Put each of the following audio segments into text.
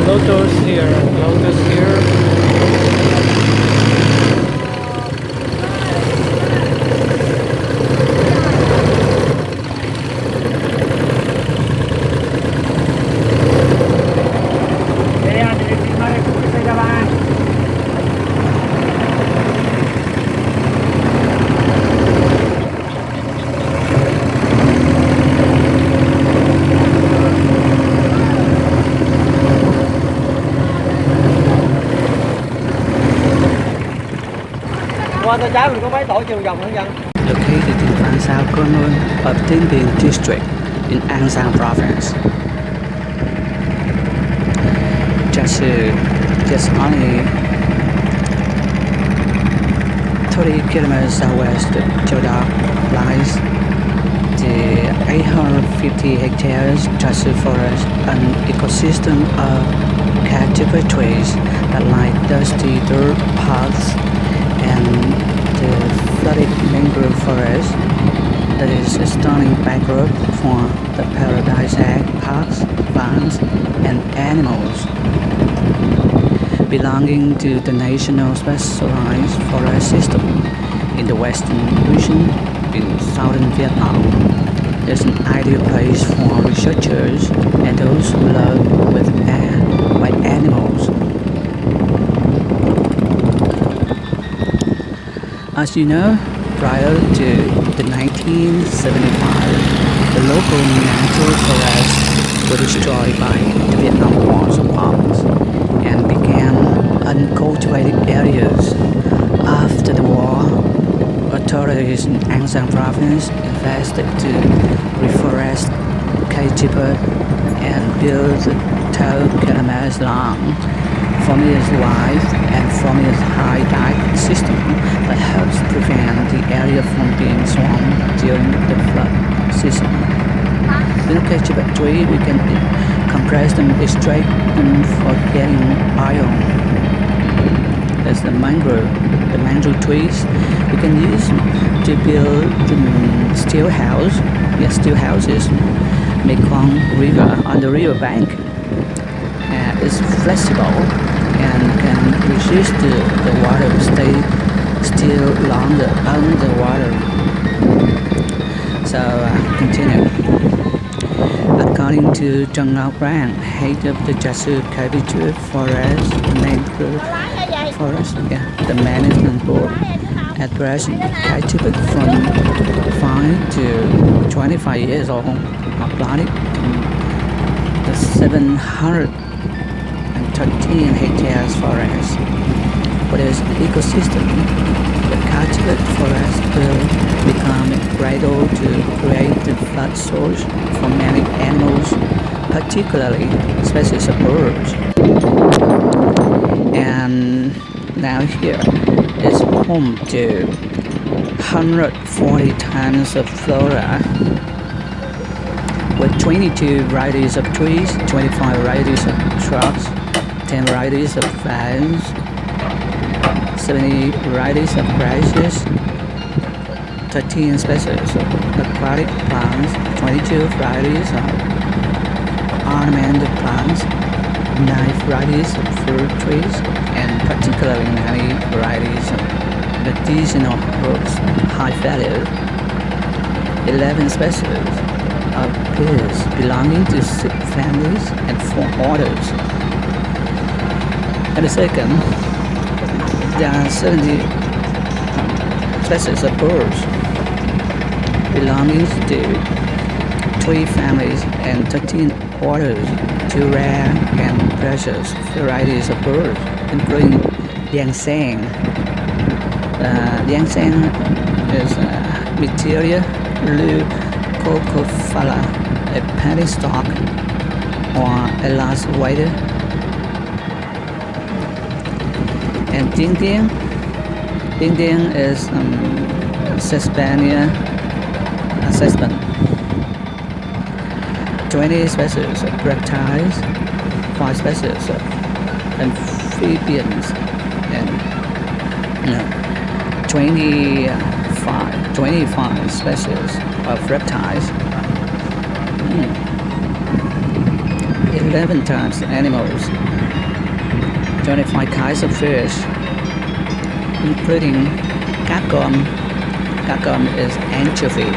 lotus here, lotus here. Qua tay trái mình có mấy tổ chiều vòng nữa dân. Located in Phan Sao Corner of Tiên Bình District in An Giang Province. Just only 30 kilometers southwest of Châu lies the 850 hectares Chasu forest, an ecosystem of caterpillar trees that line dusty dirt paths and the flooded mangrove forest that is a stunning backdrop for the paradise parks, plants and animals. Belonging to the National Specialized Forest System in the Western Ocean in southern Vietnam, it's an ideal place for researchers and those who love with animals. As you know, prior to the 1975, the local natural forests were destroyed by the Vietnam War's bombs and became uncultivated areas. After the war, authorities in An Giang province invested to reforest Kaitipa and build a 12 kilometers long, 4 meters wide and 4 meters high dike system that helps prevent the area from being swamped during the flood season. With Kaitipa tree, we can compress them, extract them for getting iron. There's the mangrove trees we can use to build steel houses. Mekong River on the river bank is flexible and can resist the water, stay still longer underwater. So continue. According to Trần Ngọc Rang, head of the Chasu Capital Forest Mangrove Forest, the management board, at present, Kaitipa from 5 to 25 years old are planted in the 713 hectares forest. For this ecosystem, the Kaitipa forest will become a cradle to create the flood source for many animals, particularly species of birds. And now here is home to 140 tons of flora with 22 varieties of trees, 25 varieties of shrubs, 10 varieties of ferns, 70 varieties of grasses, 13 species of aquatic plants, 22 varieties of ornamental plants, 9 varieties of fruit trees, and particularly many varieties of medicinal herbs, high value, 11 species of pears belonging to 6 families and 4 orders. And the second, there are 70 species of birds belonging to 3 families and 13 orders, 2 rare and precious varieties of birds, including Enchanting. Enchanting is Materia leucophala, a pennystock or a last waiter. And Ding Ding is Sespania assessment. 20 species of reptiles, 5 species of amphibians, and 25 species of reptiles. 11 types of animals, 25 kinds of fish, including cacom. Cacom is anchovy.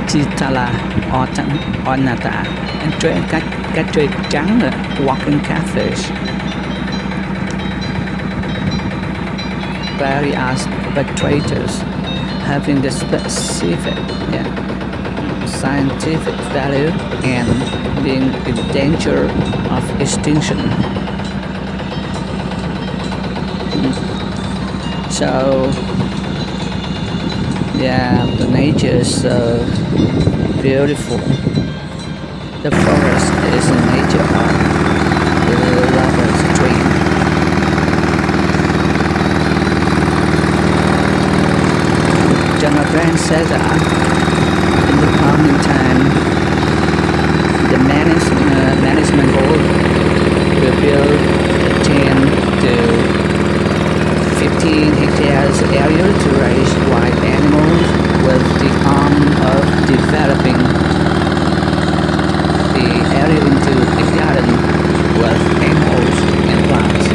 Chitala ornata, and cá trê trắng, walking catfish. Various perpetrators having the specific scientific value and being in danger of extinction. So the nature is so beautiful. The forest is the nature of the lover's dream. John my friend said that in the coming time, the management board will build 10 to 15 hectares area to raise wild animals with the aim of developing the area into a garden with animals and plants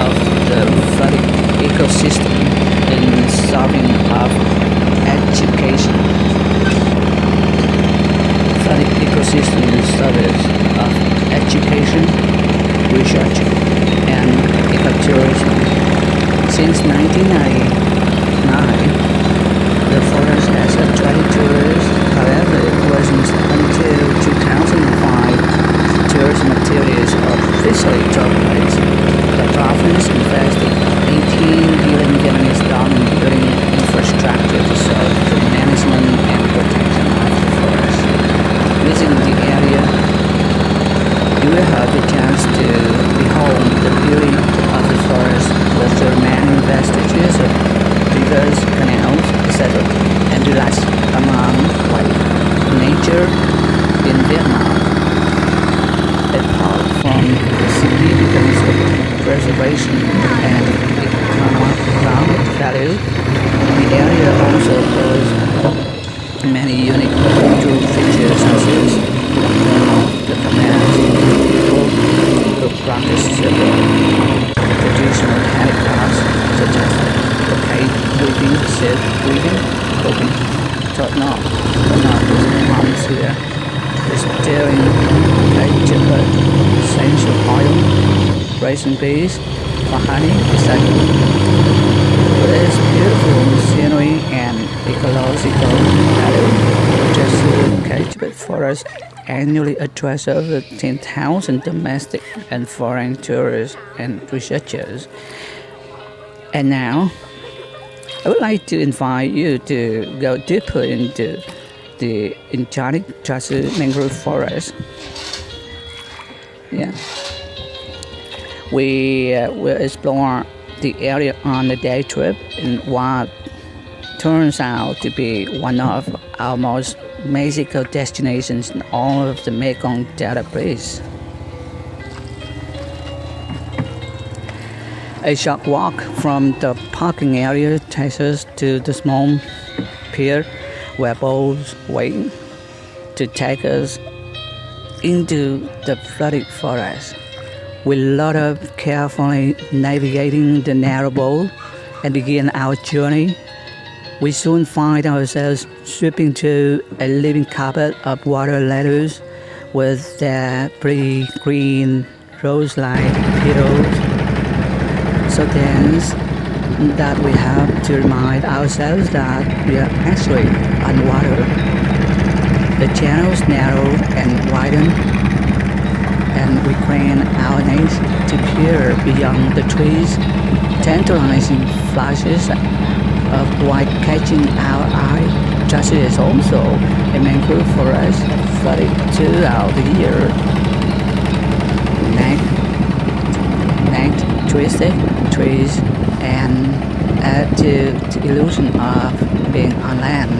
of the flooding ecosystem in serving of education. Flooding ecosystem service of education, research, and ecotourism. Since 1999, the forest has attracted tourists. However, it wasn't until 2005 tourist materials officially took place. The province invested 18 billion Vietnamese dollars in building infrastructure to serve the management and protection of the forest. Visiting the area, you will have the chance to behold the beauty of the forest with the remaining vestiges of rivers, canals, etc., and relax among white nature in Vietnam. Apart from the significance of preservation and economic value, the area also holds many unique cultural features such as the commands people who practice several traditional handicrafts such as the cave weaving, silk weaving, cooking, top knot is comes here, distilling cake chocolate, essential oil, raising bees for honey, etc. It is beautiful scenery and ecological value. Just cage forest annually attracts over 10,000 domestic and foreign tourists and researchers. And now, I would like to invite you to go deeper into the Enchanting Mangrove Forest. We will explore the area on a day trip in what turns out to be one of our most magical destinations in all of the Mekong Delta Place. A short walk from the parking area takes us to the small pier where boats wait to take us into the flooded forest. We load up carefully navigating the narrow boat and begin our journey. We soon find ourselves sweeping through a living carpet of water lilies with their pretty green rose-like petals, so dense that we have to remind ourselves that we are actually on water. The channels narrow and widen, and we crane our necks to peer beyond the trees. Tantalizing flashes of white catching our eye. Just is also a mangrove forest flooded throughout the year. Necked, twisted trees and add to the illusion of being on land.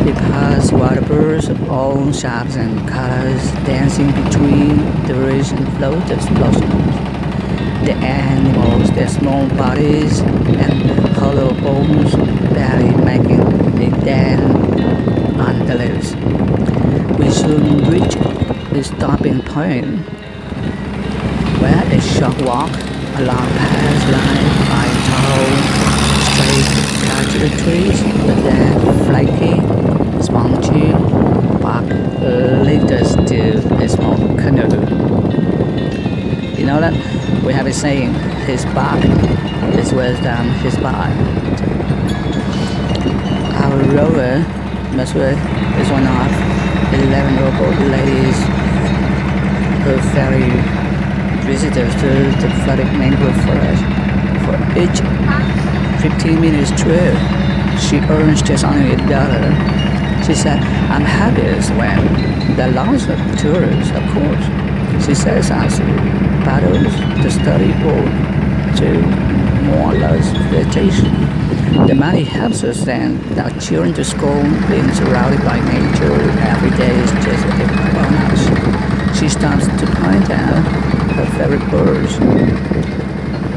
Because waterbirds of all shapes and colors dancing between the rich and float explosions. The animals, their small bodies and hollow bones barely making a dent on the leaves. We soon reach the stopping point, where a short walk along paths lined by tall, straight cactus trees with their flaky, spongy bark lead us to a small canoe. You know that we have a saying, his bark is worse than his bite. Our rover, Mesue, is one of 11 local ladies who ferry visitors to the flooded mangrove forest. For each 15 minutes trip, she earns just only $1. She said, I'm happiest when there are lots of tourists, of course. She says as paddles the study boat to more or less vegetation. The money helps us send our children to school. Being surrounded by nature every day is just a bonus. She stops to point out her favorite birds.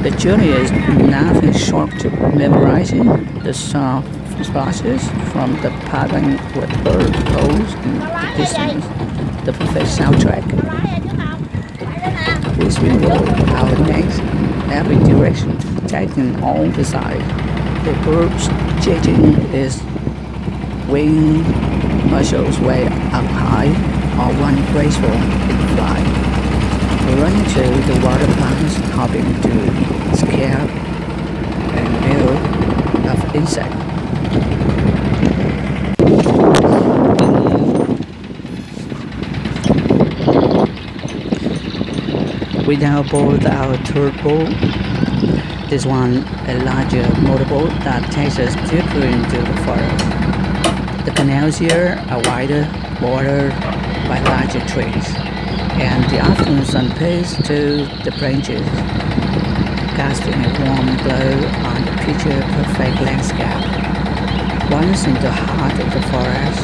The journey is nothing short to memorizing the soft splashes from the paddling with bird calls in the distance. The perfect soundtrack. We swing our necks every direction, taking all the side. The birds changing its wing muscles way up high, or one graceful in flight. Running to the water plants, hopping to scare and meal of insects. We now board our third boat. This one a larger motorboat that takes us deeper into the forest. The canals here are wider, bordered by larger trees, and the afternoon sun pays to the branches, casting a warm glow on the picture-perfect landscape. Once in the heart of the forest,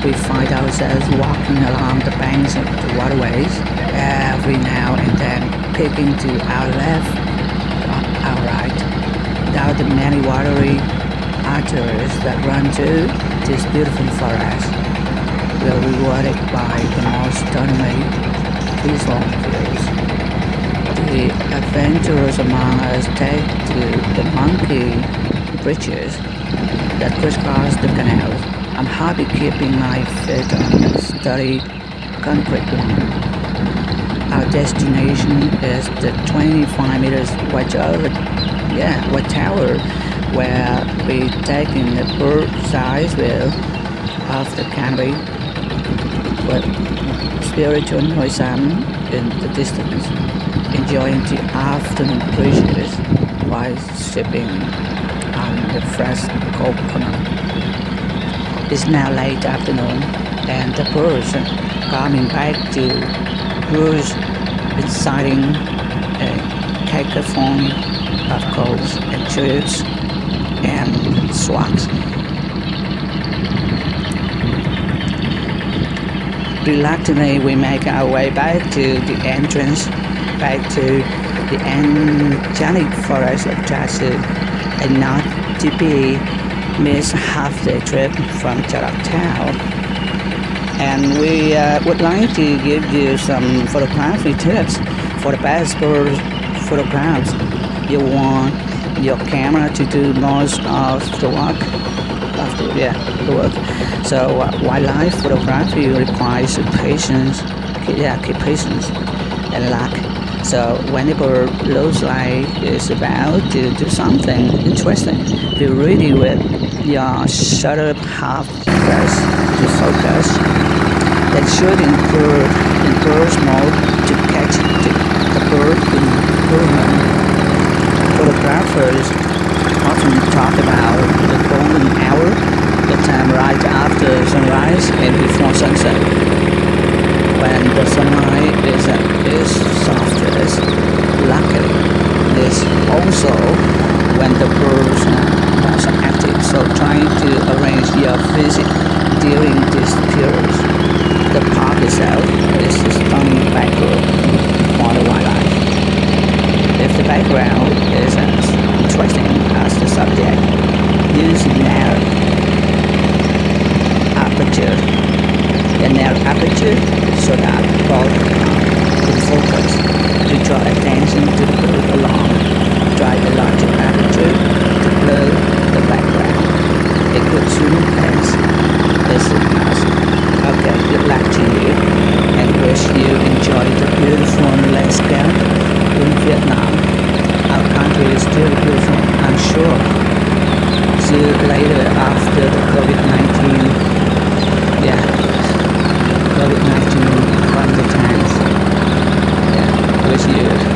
we find ourselves walking along the banks of the waterways, every now and then peeking to our left or our right, down the many watery arteries that run to this beautiful forest. We are rewarded by the most stunningly peaceful views. The adventurers among us take to the monkey bridges that crisscross the canals. I'm happy keeping my feet on the sturdy concrete one. Our destination is the 25 meters white tower, where we take in the bird's eye view of the canopy with spiritual noise in the distance, enjoying the afternoon breezes while sipping on the fresh coconut. It's now late afternoon, and the birds are coming back to roost, inciting a cacophony of calls and chirps and swats. Reluctantly, we make our way back to the entrance, back to the Enchanting forest of Jiasu, and not to be miss half-day trip from Town. And we would like to give you some photography tips for the best bird photographs. You want your camera to do most of the work. So wildlife photography requires patience, and luck. So when the bird looks like it's about to do something interesting, be ready with your shutter half pressed to focus. Then shooting in burst mode to catch the bird in movement. Photographers often talk about the golden hour, the time right after sunrise and before sunset, when the sunlight is at its softest. Luckily, this also when the birds are most active, so trying to arrange your visit during this period. The park itself is a stunning backdrop for the wildlife. If the background is as interesting as the subject, use narrow soon pass. Listen, us. Okay, good luck to you, and wish you enjoy the beautiful landscape in Vietnam. Our country is still beautiful, I'm sure. See you later after the COVID-19. Yeah, COVID-19 from the times. Yeah, wish you